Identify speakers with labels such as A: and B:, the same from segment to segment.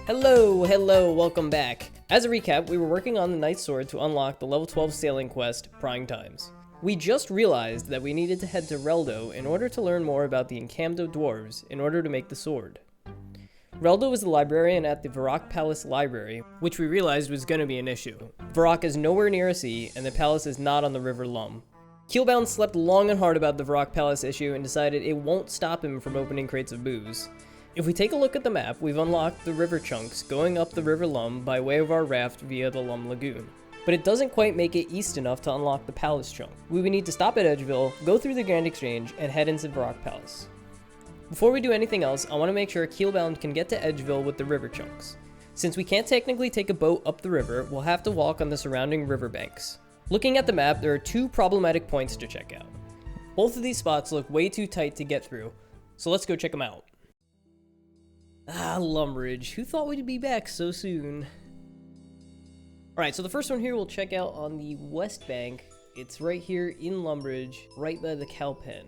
A: Hello, welcome back. As a recap, we were working on the Knight's Sword to unlock the level 12 sailing quest, Prying Times. We just realized that we needed to head to Reldo in order to learn more about the Encanto dwarves in order to make the sword. Reldo is the librarian at the Varrock Palace Library, which we realized was going to be an issue. Varrock is nowhere near a sea, and the palace is not on the River Lum. Keelbound slept long and hard about the Varrock Palace issue and decided it won't stop him from opening crates of booze. If we take a look at the map, we've unlocked the river chunks going up the River Lum by way of our raft via the Lum Lagoon. But it doesn't quite make it east enough to unlock the palace chunk. We would need to stop at Edgeville, go through the Grand Exchange, and head into Varrock Palace. Before we do anything else, I want to make sure Keelbound can get to Edgeville with the river chunks. Since we can't technically take a boat up the river, we'll have to walk on the surrounding riverbanks. Looking at the map, there are two problematic points to check out. Both of these spots look way too tight to get through, so let's go check them out. Ah, Lumbridge. Who thought we'd be back so soon? Alright, so the first one here we'll check out on the west bank. It's right here in Lumbridge, right by the cow pen.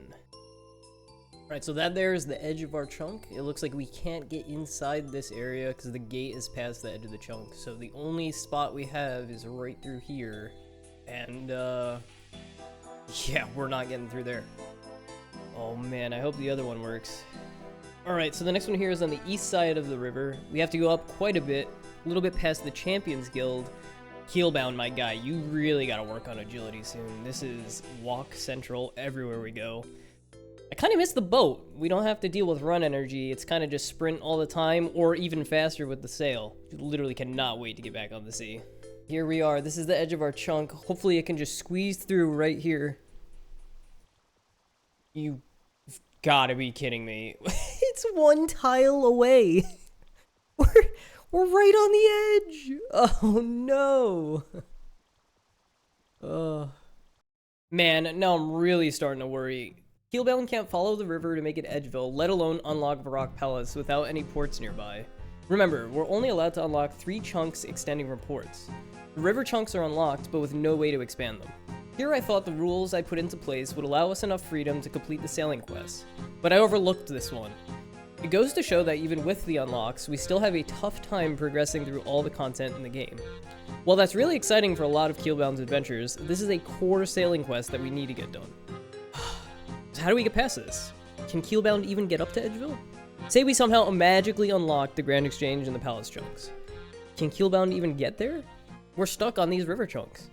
A: Alright, so that there is the edge of our chunk. It looks like we can't get inside this area because the gate is past the edge of the chunk. So the only spot we have is right through here. And, yeah, we're not getting through there. Oh man, I hope the other one works. Alright, so the next one here is on the east side of the river. We have to go up quite a little bit past the Champions Guild. Keelbound, my guy, you really gotta work on agility soon. This is walk central everywhere we go. I kind of miss the boat. We don't have to deal with run energy. It's kind of just sprint all the time, or even faster with the sail. You literally cannot wait to get back on the sea. Here we are. This is the edge of our chunk. Hopefully it can just squeeze through right here. You've gotta be kidding me. It's one tile away. We're right on the edge. Oh no. Man, now I'm really starting to worry. Keelbound can't follow the river to make it Edgeville, let alone unlock Varrock Palace without any ports nearby. Remember, we're only allowed to unlock 3 chunks extending from ports. The river chunks are unlocked, but with no way to expand them. Here I thought the rules I put into place would allow us enough freedom to complete the sailing quest, but I overlooked this one. It goes to show that even with the unlocks, we still have a tough time progressing through all the content in the game. While that's really exciting for a lot of Keelbound's adventures, this is a core sailing quest that we need to get done. So how do we get past this? Can Keelbound even get up to Edgeville? Say we somehow magically unlock the Grand Exchange and the Palace chunks. Can Keelbound even get there? We're stuck on these river chunks.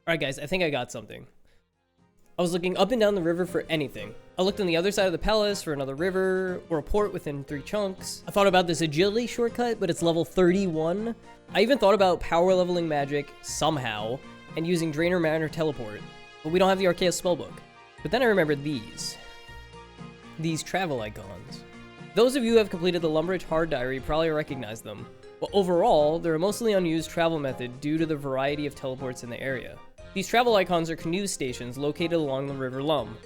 A: Alright guys, I think I got something. I was looking up and down the river for anything. I looked on the other side of the palace for another river, or a port within 3 chunks. I thought about this agility shortcut, but it's level 31. I even thought about power leveling magic, somehow, and using Drainer Manor Teleport, but we don't have the Arceus spellbook. But then I remembered these travel icons. Those of you who have completed the Lumbridge Hard Diary probably recognize them, but overall, they're a mostly unused travel method due to the variety of teleports in the area. These travel icons are canoe stations located along the River Lum.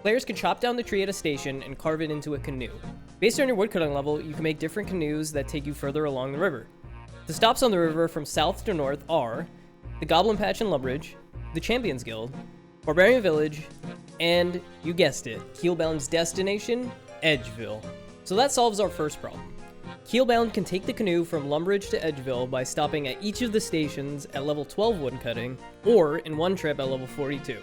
A: Players can chop down the tree at a station and carve it into a canoe. Based on your woodcutting level, you can make different canoes that take you further along the river. The stops on the river from south to north are the Goblin Patch in Lumbridge, the Champions Guild, Barbarian Village, and, you guessed it, Keelbound's destination, Edgeville. So that solves our first problem. Keelbound can take the canoe from Lumbridge to Edgeville by stopping at each of the stations at level 12 woodcutting, or in one trip at level 42.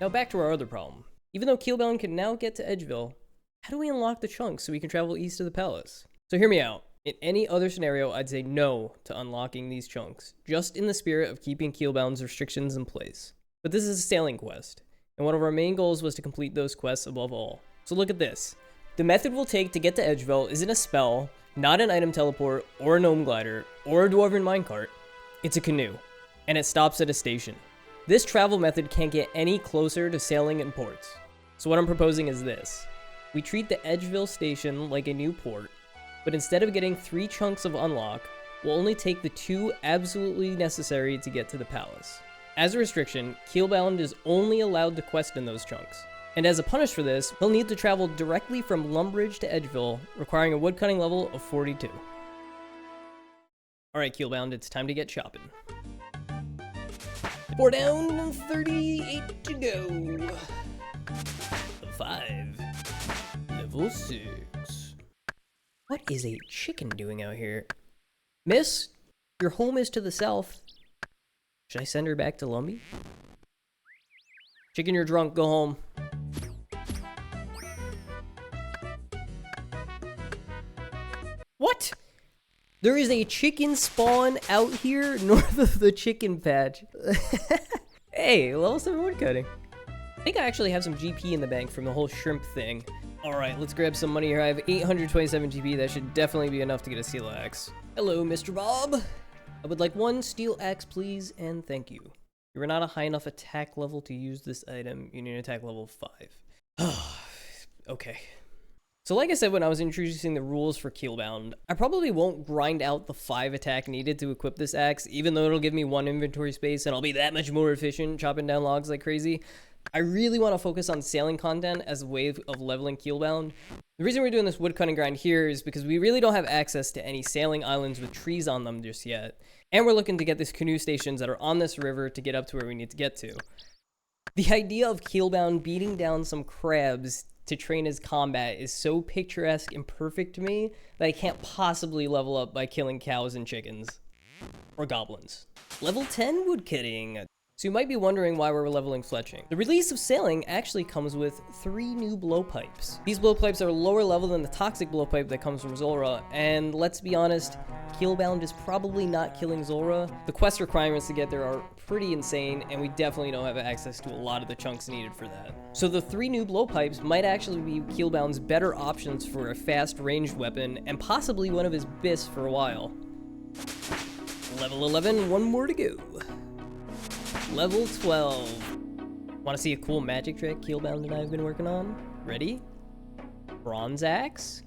A: Now back to our other problem. Even though Keelbound can now get to Edgeville, how do we unlock the chunks so we can travel east of the palace? So hear me out. In any other scenario, I'd say no to unlocking these chunks, just in the spirit of keeping Keelbound's restrictions in place. But this is a sailing quest, and one of our main goals was to complete those quests above all. So look at this. The method we'll take to get to Edgeville isn't a spell, not an item teleport, or a gnome glider, or a dwarven minecart. It's a canoe, and it stops at a station. This travel method can't get any closer to sailing in ports. So what I'm proposing is this. We treat the Edgeville station like a new port, but instead of getting 3 chunks of unlock, we'll only take the 2 absolutely necessary to get to the palace. As a restriction, Keelbound is only allowed to quest in those chunks. And as a punish for this, he'll need to travel directly from Lumbridge to Edgeville, requiring a woodcutting level of 42. Alright Keelbound, it's time to get chopping. 4 down, 38 to go. 5. Level 6. What is a chicken doing out here? Miss, your home is to the south. Should I send her back to Lumbee? Chicken, you're drunk. Go home. What? There is a chicken spawn out here north of the chicken patch. Hey, level 7 woodcutting. I think I actually have some GP in the bank from the whole shrimp thing. Alright, let's grab some money here. I have 827 GP. That should definitely be enough to get a steel axe. Hello, Mr. Bob. I would like 1 steel axe, please, and thank you. You are not a high enough attack level to use this item. You need attack level 5. Okay. So like I said when I was introducing the rules for Keelbound, I probably won't grind out the 5 attack needed to equip this axe, even though it'll give me 1 inventory space and I'll be that much more efficient chopping down logs like crazy. I really want to focus on sailing content as a way of leveling Keelbound. The reason we're doing this woodcutting grind here is because we really don't have access to any sailing islands with trees on them just yet. And we're looking to get these canoe stations that are on this river to get up to where we need to get to. The idea of Keelbound beating down some crabs to train his combat is so picturesque and perfect to me that I can't possibly level up by killing cows and chickens. Or goblins. Level 10 woodcutting. So you might be wondering why we're leveling fletching. The release of sailing actually comes with 3 new blowpipes. These blowpipes are lower level than the toxic blowpipe that comes from Zulrah, and let's be honest, Keelbound is probably not killing Zulrah. The quest requirements to get there are pretty insane, and we definitely don't have access to a lot of the chunks needed for that. So the 3 new blowpipes might actually be Keelbound's better options for a fast ranged weapon, and possibly one of his bists for a while. Level 11, 1 more to go. Level 12. Want to see a cool magic trick Keelbound and I have been working on? Ready? Bronze axe.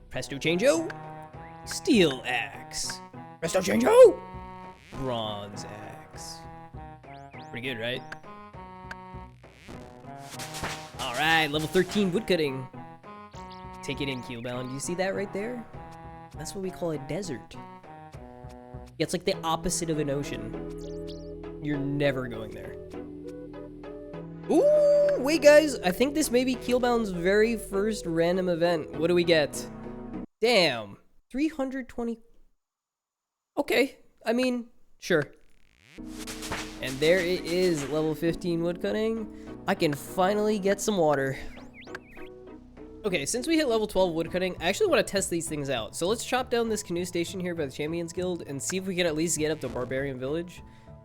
A: Presto changeo. Steel axe. Presto changeo. Bronze axe. Pretty good, right? Alright, level 13 woodcutting. Take it in, Keelbound. Do you see that right there? That's what we call a desert. Yeah, it's like the opposite of an ocean. You're never going there. Ooh, wait guys, I think this may be Keelbound's very first random event. What do we get? Damn, 320. Okay, I mean, sure. And there it is, level 15 woodcutting. I can finally get some water. Okay, since we hit level 12 woodcutting, I actually want to test these things out. So let's chop down this canoe station here by the Champions Guild and see if we can at least get up to Barbarian Village.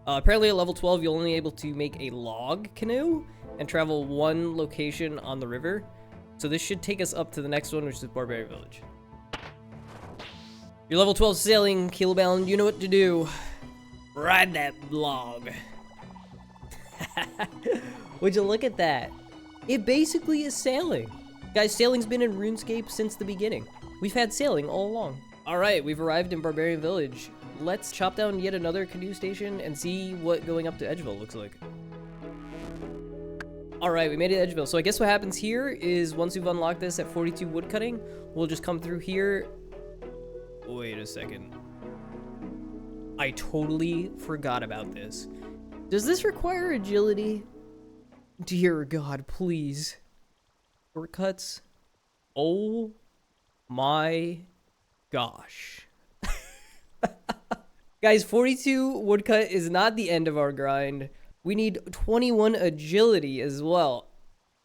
A: Apparently at level 12, you're only able to make a log canoe and travel 1 location on the river. So this should take us up to the next one, which is Barbarian Village. You're level 12 sailing, Keelbound, you know what to do. Ride that log. Would you look at that? It basically is sailing. Guys, sailing's been in RuneScape since the beginning. We've had sailing all along. Alright, we've arrived in Barbarian Village. Let's chop down yet another canoe station and see what going up to Edgeville looks like. Alright, we made it to Edgeville. So I guess what happens here is once we've unlocked this at 42 woodcutting, we'll just come through here. Wait a second. I totally forgot about this. Does this require agility? Dear God, please. Shortcuts? Oh my gosh. Guys, 42 woodcut is not the end of our grind. We need 21 agility as well.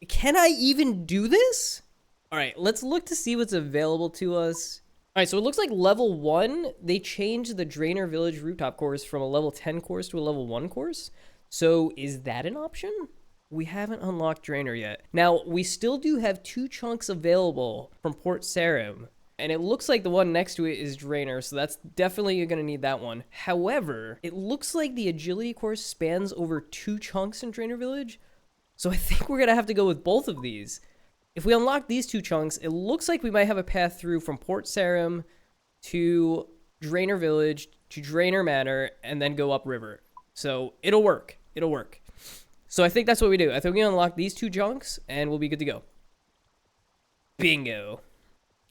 A: Can I even do this? All right, let's look to see what's available to us. All right, so it looks like level 1, they changed the Drainer Village rooftop course from a level 10 course to a level 1 course. So is that an option? We haven't unlocked Drainer yet. Now, we still do have 2 chunks available from Port Sarim. And it looks like the one next to it is Drainer, so that's definitely you're going to need that one. However, it looks like the agility course spans over 2 chunks in Drainer Village, so I think we're going to have to go with both of these. If we unlock these 2 chunks, it looks like we might have a path through from Port Sarim to Drainer Village to Drainer Manor and then go upriver. So it'll work. It'll work. So I think that's what we do. I think we unlock these 2 chunks and we'll be good to go. Bingo.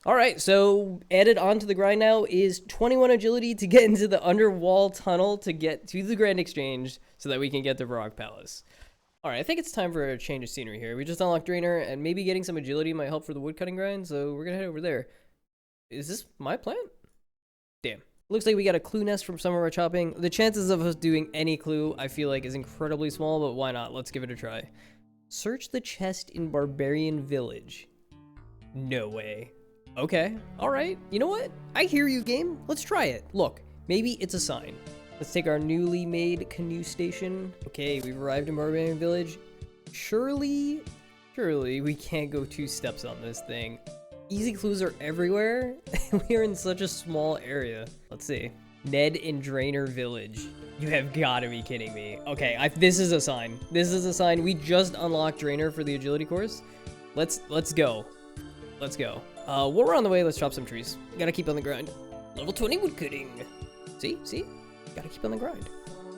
A: All right, so added onto the grind now is 21 agility to get into the underwall tunnel to get to the Grand Exchange so that we can get to Varrock Palace. All right, I think it's time for a change of scenery here. We just unlocked Drainer, and maybe getting some agility might help for the woodcutting grind, so we're going to head over there. Is this my plant? Damn. Looks like we got a clue nest from some of our chopping. The chances of us doing any clue, I feel like, is incredibly small, but why not? Let's give it a try. Search the chest in Barbarian Village. No way. Okay, alright. You know what? I hear you, game. Let's try it. Look, maybe it's a sign. Let's take our newly made canoe station. Okay, we've arrived in Barbarian Village. Surely we can't go 2 steps on this thing. Easy clues are everywhere. We are in such a small area. Let's see. Ned in Drainer Village. You have got to be kidding me. Okay, this is a sign. This is a sign. We just unlocked Drainer for the agility course. Let's go. Let's go. While we're on the way, let's chop some trees. Gotta keep on the grind. Level 20 wood cutting. See? Gotta keep on the grind.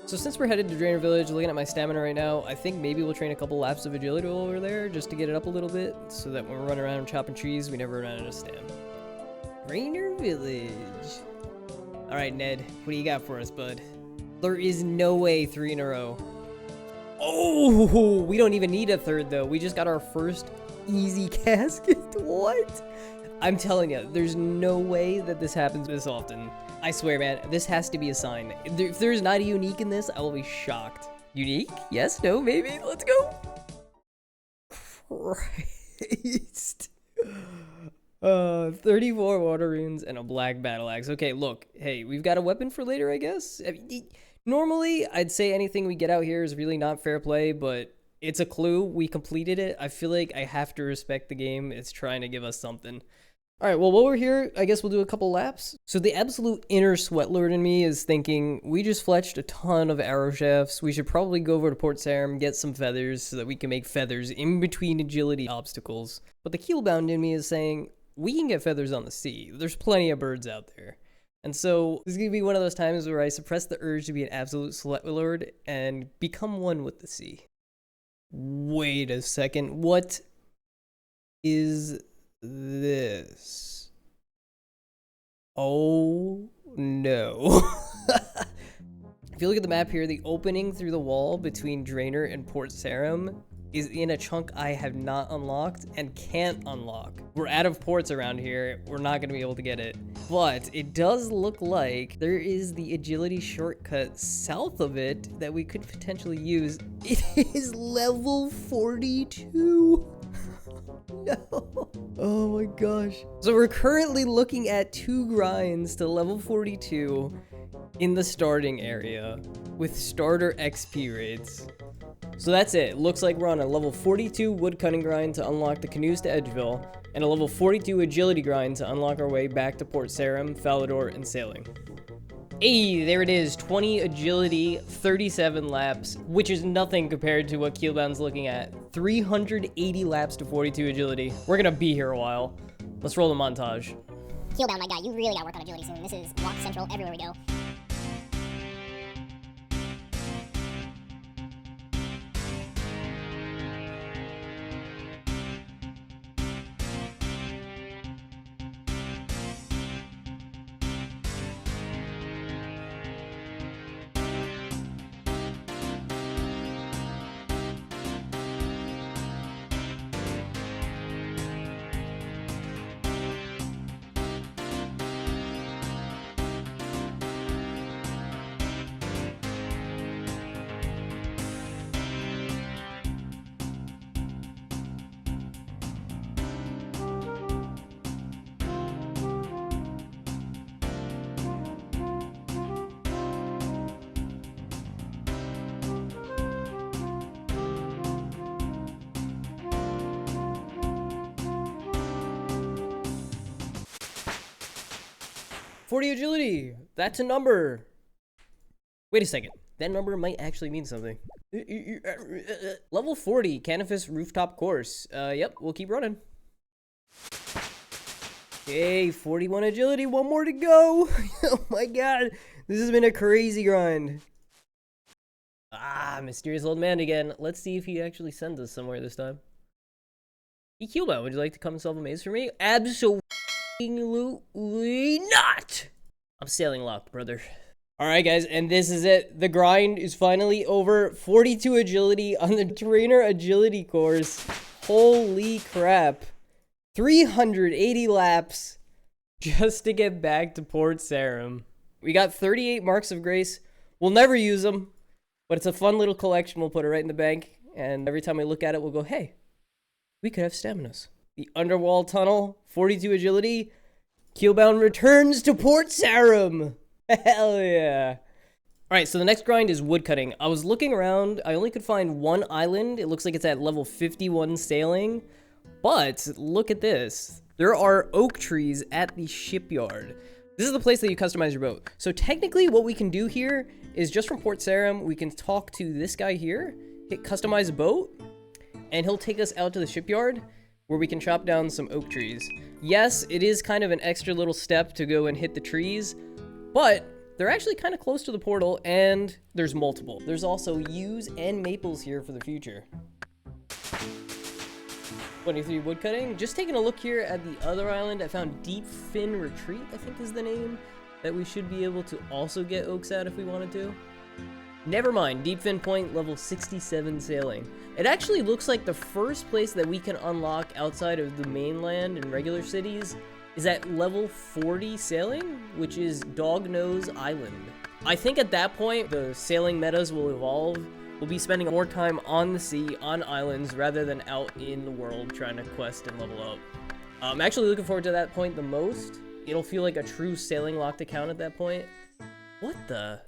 A: So since we're headed to Drainer Village, looking at my stamina right now, I think maybe we'll train a couple laps of agility over there just to get it up a little bit, so that when we're running around chopping trees, we never run out of stam. Drainer Village. Alright, Ned, what do you got for us, bud? There is no way 3 in a row. Oh, we don't even need a third, though. We just got our first easy casket. What? I'm telling you, there's no way that this happens this often. I swear, man, this has to be a sign. If there's not a unique in this, I will be shocked. Unique? Yes? No? Maybe? Let's go. Christ. 34 water runes and a black battle axe. Okay, look. Hey, we've got a weapon for later, I guess. Normally, I'd say anything we get out here is really not fair play, but it's a clue. We completed it. I feel like I have to respect the game. It's trying to give us something. All right, well, while we're here, I guess we'll do a couple laps. So the absolute inner sweatlord in me is thinking, we just fletched a ton of arrow shafts. We should probably go over to Port Sarim, get some feathers so that we can make feathers in between agility obstacles. But the Keelbound in me is saying, we can get feathers on the sea. There's plenty of birds out there. And so this is going to be one of those times where I suppress the urge to be an absolute sweatlord and become one with the sea. Wait a second. What is this? Oh no. If you look at the map here, the opening through the wall between Drainer and Port Sarim is in a chunk I have not unlocked and can't unlock. We're out of ports around here. We're not going to be able to get it. But it does look like there is the agility shortcut south of it that we could potentially use. It is level 42. No. Oh my gosh. So we're currently looking at 2 grinds to level 42 in the starting area with starter XP rates. So that's it. Looks like we're on a level 42 woodcutting grind to unlock the canoes to Edgeville, and a level 42 agility grind to unlock our way back to Port Sarim, Falador, and sailing. Hey, there it is. 20 agility, 37 laps, which is nothing compared to what Keelbound's looking at. 380 laps to 42 agility. We're gonna be here a while. Let's roll the montage.
B: Keelbound, my guy, you really gotta work on agility soon. This is Rock Central everywhere we go.
A: "40 agility. That's a number." Wait a second. That number might actually mean something. Level 40, Canifus Rooftop Course. Yep, we'll keep running. Okay, 41 agility. 1 more to go. Oh my god. This has been a crazy grind. Ah, mysterious old man again. Let's see if he actually sends us somewhere this time. Hey, Keelbound, would you like to come and solve a maze for me? Absolutely not. I'm sailing locked, brother. Alright guys, and this is it. The grind is finally over. 42 agility on the Drainer agility course. Holy crap. 380 laps just to get back to Port Sarim. We got 38 Marks of Grace. We'll never use them, but it's a fun little collection. We'll put it right in the bank, and every time we look at it, we'll go, hey, we could have staminas. The Underwall Tunnel, 42 agility. Keelbound returns to Port Sarim. Hell yeah. Alright, so the next grind is woodcutting. I was looking around. I only could find one island. It looks like it's at level 51 sailing. But look at this. There are oak trees at the shipyard. This is the place that you customize your boat. So technically what we can do here is just from Port Sarim, we can talk to this guy here, hit customize boat, and he'll take us out to the shipyard where we can chop down some oak trees. Yes, it is kind of an extra little step to go and hit the trees, but they're actually kind of close to the portal, and there's multiple. There's also yews and maples here for the future. 23 woodcutting. Just taking a look here at the other island, I found Deep Fin Retreat, I think is the name, that we should be able to also get oaks at if we wanted to. Never mind, Deep Fin Point, level 67 sailing. It actually looks like the first place that we can unlock outside of the mainland and regular cities is at level 40 sailing, which is Dog Nose Island. I think at that point, the sailing metas will evolve. We'll be spending more time on the sea, on islands, rather than out in the world trying to quest and level up. I'm actually looking forward to that point the most. It'll feel like a true sailing locked account at that point. What the?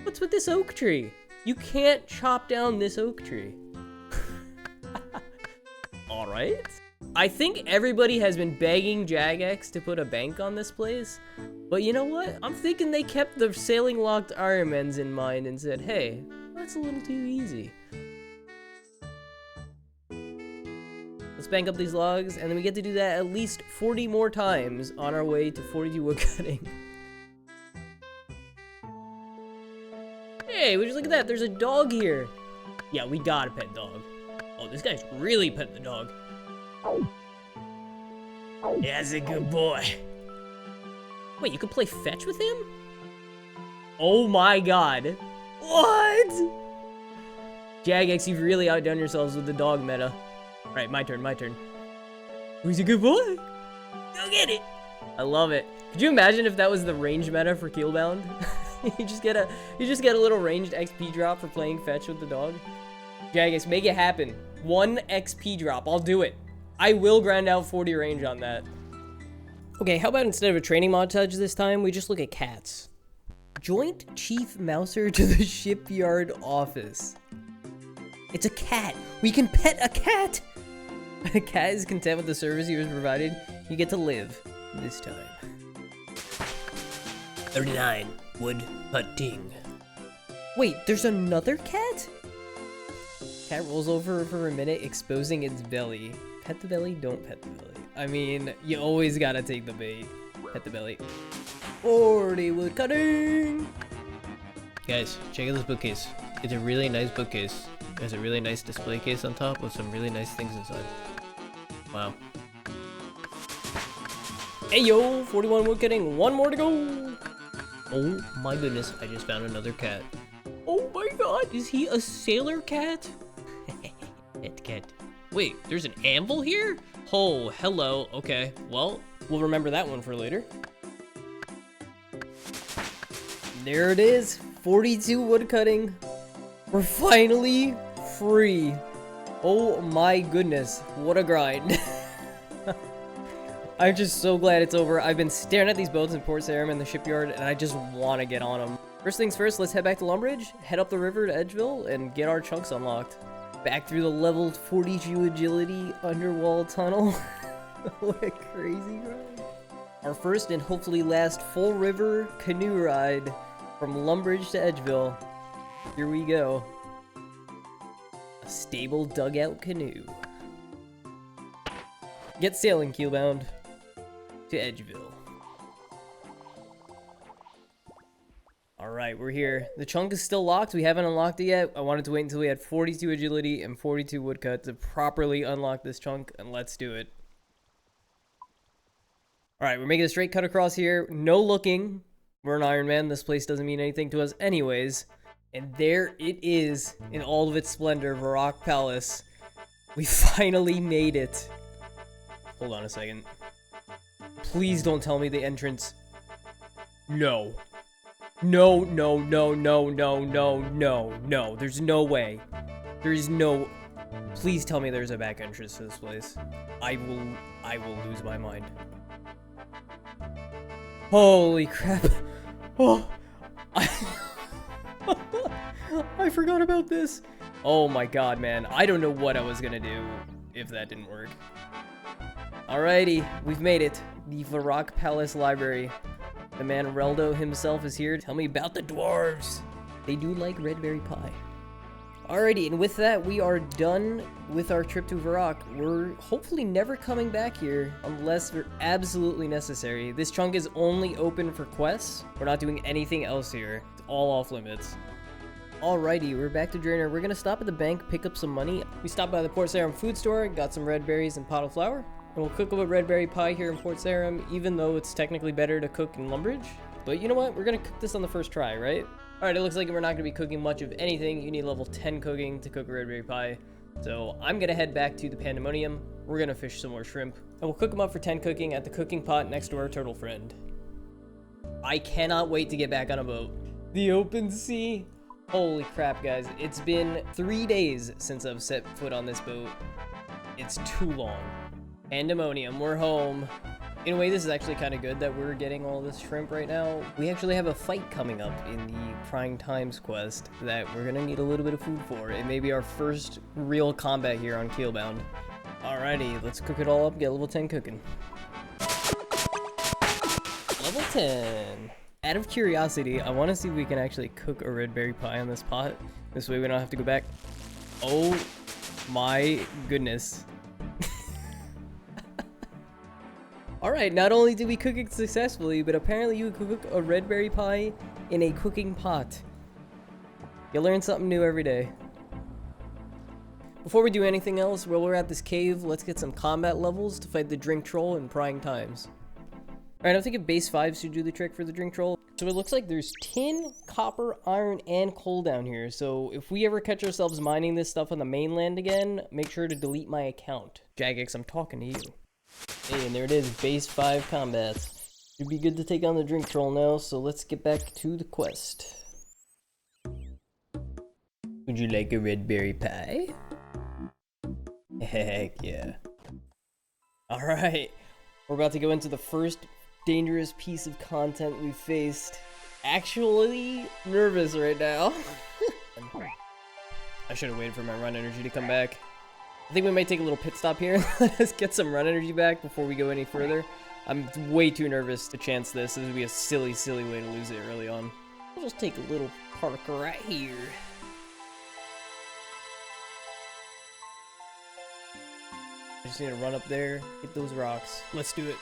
A: What's with this oak tree? You can't chop down this oak tree. Alright. I think everybody has been begging Jagex to put a bank on this place. But you know what? I'm thinking they kept the sailing locked Ironmans in mind and said, hey, that's a little too easy. Let's bank up these logs, and then we get to do that at least 40 more times on our way to 42 woodcutting. Hey, would you look at that? There's a dog here. Yeah, we gotta pet dog. Oh, this guy's really petting the dog. That's a good boy. Wait, you can play fetch with him? Oh my god. What? Jagex, you've really outdone yourselves with the dog meta. Alright, my turn. He's a good boy. Go get it. I love it. Could you imagine if that was the range meta for Keelbound? you just get a little ranged XP drop for playing fetch with the dog. Jagex, make it happen. 1 XP drop. I'll do it. I will grind out 40 range on that. Okay, how about instead of a training montage this time, we just look at cats. Joint Chief Mouser to the shipyard office. It's a cat. We can pet a cat. A cat is content with the service he was provided. You get to live this time. 39 wood hunting. Wait, there's another cat? Cat rolls over for a minute, exposing its belly. Pet the belly, don't pet the belly. I mean, you always gotta take the bait. Pet the belly. 40 wood cutting! Guys, check out this bookcase. It's a really nice bookcase. There's a really nice display case on top with some really nice things inside. Wow. Hey yo, 41 wood cutting, 1 more to go! Oh my goodness, I just found another cat. Oh my god, is he a sailor cat? Pet cat. Wait, there's an anvil here? Oh, hello. Okay, well, we'll remember that one for later. There it is, 42 woodcutting. We're finally free. Oh my goodness, what a grind. I'm just so glad it's over. I've been staring at these boats in Port Sarim and the shipyard, and I just want to get on them. First things first, let's head back to Lumbridge, head up the river to Edgeville, and get our chunks unlocked. Back through the level 42 agility underwall tunnel. What a crazy ride. Our first and hopefully last full river canoe ride from Lumbridge to Edgeville. Here we go. A stable dugout canoe. Get sailing, Keelbound. To Edgeville. Alright, we're here. The chunk is still locked. We haven't unlocked it yet. I wanted to wait until we had 42 agility and 42 woodcut to properly unlock this chunk, and let's do it. Alright, we're making a straight cut across here. No looking. We're an Iron Man. This place doesn't mean anything to us anyways. And there it is in all of its splendor, Varrock Palace. We finally made it. Hold on a second. Please don't tell me the entrance. No. No, no, no, no, no, no, no, no. There's no way. There is no... Please tell me there's a back entrance to this place. I will lose my mind. Holy crap. Oh. I forgot about this. Oh my god, man. I don't know what I was gonna do if that didn't work. Alrighty, we've made it. The Varrock Palace Library. The man Reldo himself is here. Tell me about the dwarves. They do like red berry pie. Alrighty, and with that, we are done with our trip to Varrock. We're hopefully never coming back here unless we're absolutely necessary. This chunk is only open for quests. We're not doing anything else here. It's all off limits. Alrighty, we're back to Drainer. We're gonna stop at the bank, pick up some money. We stopped by the Port Sarum food store, got some red berries and potted flour. And we'll cook up a red berry pie here in Port Sarum, even though it's technically better to cook in Lumbridge. But you know what? We're gonna cook this on the first try, right? Alright, it looks like we're not gonna be cooking much of anything. You need level 10 cooking to cook a red berry pie. So I'm gonna head back to the Pandemonium. We're gonna fish some more shrimp. And we'll cook them up for 10 cooking at the cooking pot next to our turtle friend. I cannot wait to get back on a boat. The open sea. Holy crap, guys. It's been 3 days since I've set foot on this boat. It's too long. Pandemonium, we're home. In a way, this is actually kind of good that we're getting all this shrimp right now. We actually have a fight coming up in the Prying Times quest that we're gonna need a little bit of food for. It may be our first real combat here on Keelbound. Alrighty, let's cook it all up, get level 10 cooking. Level 10. Out of curiosity, I want to see if we can actually cook a red berry pie on this pot. This way we don't have to go back. Oh my goodness. Alright, not only did we cook it successfully, but apparently you can cook a red berry pie in a cooking pot. You learn something new every day. Before we do anything else, while we're at this cave, let's get some combat levels to fight the drink troll in Prying Times. Alright, I think base 5 should do the trick for the drink troll. So it looks like there's tin, copper, iron, and coal down here. So if we ever catch ourselves mining this stuff on the mainland again, make sure to delete my account. Jagex, I'm talking to you. Hey, and there it is, base 5 combats. It'd be good to take on the drink troll now, so let's get back to the quest. Would you like a red berry pie? Heck yeah. Alright, we're about to go into the first dangerous piece of content we faced. Actually nervous right now. I should have waited for my run energy to come back. I think we might take a little pit stop here. Let us get some run energy back before we go any further. I'm way too nervous to chance this. This would be a silly, silly way to lose it early on. We'll just take a little park right here. I just need to run up there, hit those rocks. Let's do it.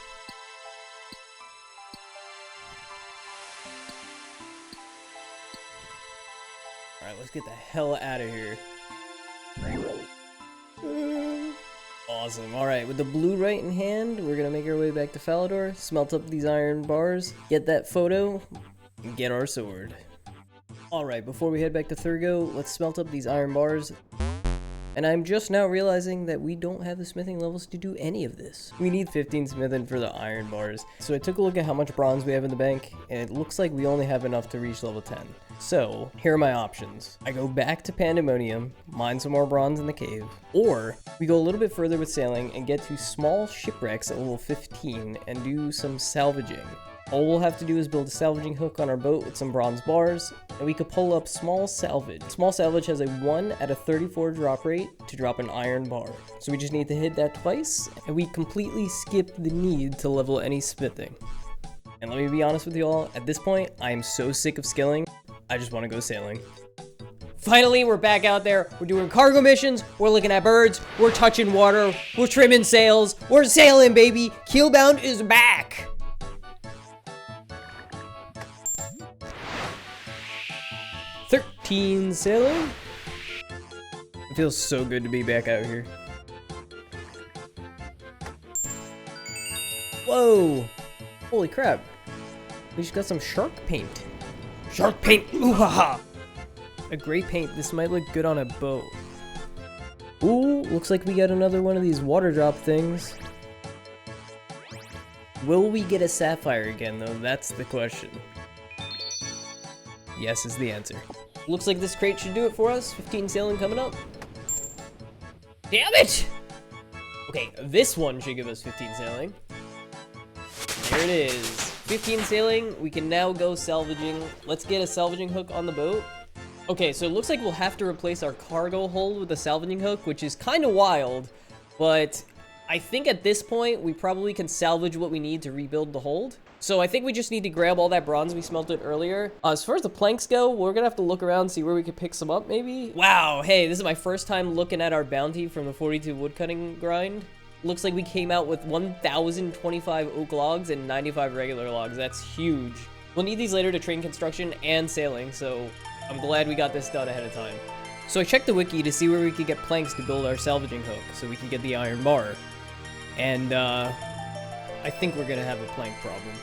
A: Alright, let's get the hell out of here. Awesome. Alright, with the blue right in hand, we're gonna make our way back to Falador, smelt up these iron bars, get that photo, and get our sword. Alright, before we head back to Thurgo, let's smelt up these iron bars. And I'm just now realizing that we don't have the smithing levels to do any of this. We need 15 smithing for the iron bars. So I took a look at how much bronze we have in the bank, and it looks like we only have enough to reach level 10. So, here are my options. I go back to Pandemonium, mine some more bronze in the cave, or we go a little bit further with sailing and get to small shipwrecks at level 15 and do some salvaging. All we'll have to do is build a salvaging hook on our boat with some bronze bars, and we could pull up small salvage. Small salvage has a 1 out of 34 drop rate to drop an iron bar. So we just need to hit that twice, and we completely skip the need to level any smithing. And let me be honest with you all, at this point, I am so sick of skilling, I just want to go sailing. Finally, we're back out there. We're doing cargo missions. We're looking at birds. We're touching water. We're trimming sails. We're sailing, baby. Keelbound is back. Sailing. It feels so good to be back out here. Whoa! Holy crap. We just got some shark paint. Shark paint! Ooh ha ha! A gray paint. This might look good on a boat. Ooh, looks like we got another one of these water drop things. Will we get a sapphire again, though? That's the question. Yes is the answer. Looks like this crate should do it for us. 15 sailing coming up. Damn it! Okay, this one should give us 15 sailing. There it is. 15 sailing. We can now go salvaging. Let's get a salvaging hook on the boat. Okay, so it looks like we'll have to replace our cargo hold with a salvaging hook, which is kind of wild, but I think at this point, we probably can salvage what we need to rebuild the hold. So I think we just need to grab all that bronze we smelted earlier. As far as the planks go, we're gonna have to look around and see where we could pick some up, maybe. Wow, hey, this is my first time looking at our bounty from the 42 woodcutting grind. Looks like we came out with 1,025 oak logs and 95 regular logs. That's huge. We'll need these later to train construction and sailing, so I'm glad we got this done ahead of time. So I checked the wiki to see where we could get planks to build our salvaging hook, so we can get the iron bar. And, I think we're gonna have a plank problem.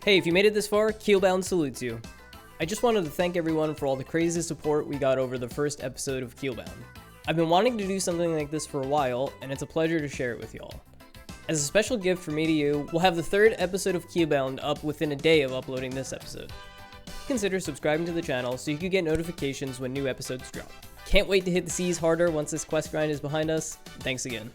A: Hey, if you made it this far, Keelbound salutes you. I just wanted to thank everyone for all the crazy support we got over the first episode of Keelbound. I've been wanting to do something like this for a while, and it's a pleasure to share it with y'all. As a special gift from me to you, we'll have the third episode of Keelbound up within a day of uploading this episode. Consider subscribing to the channel so you can get notifications when new episodes drop. Can't wait to hit the seas harder once this quest grind is behind us. Thanks again.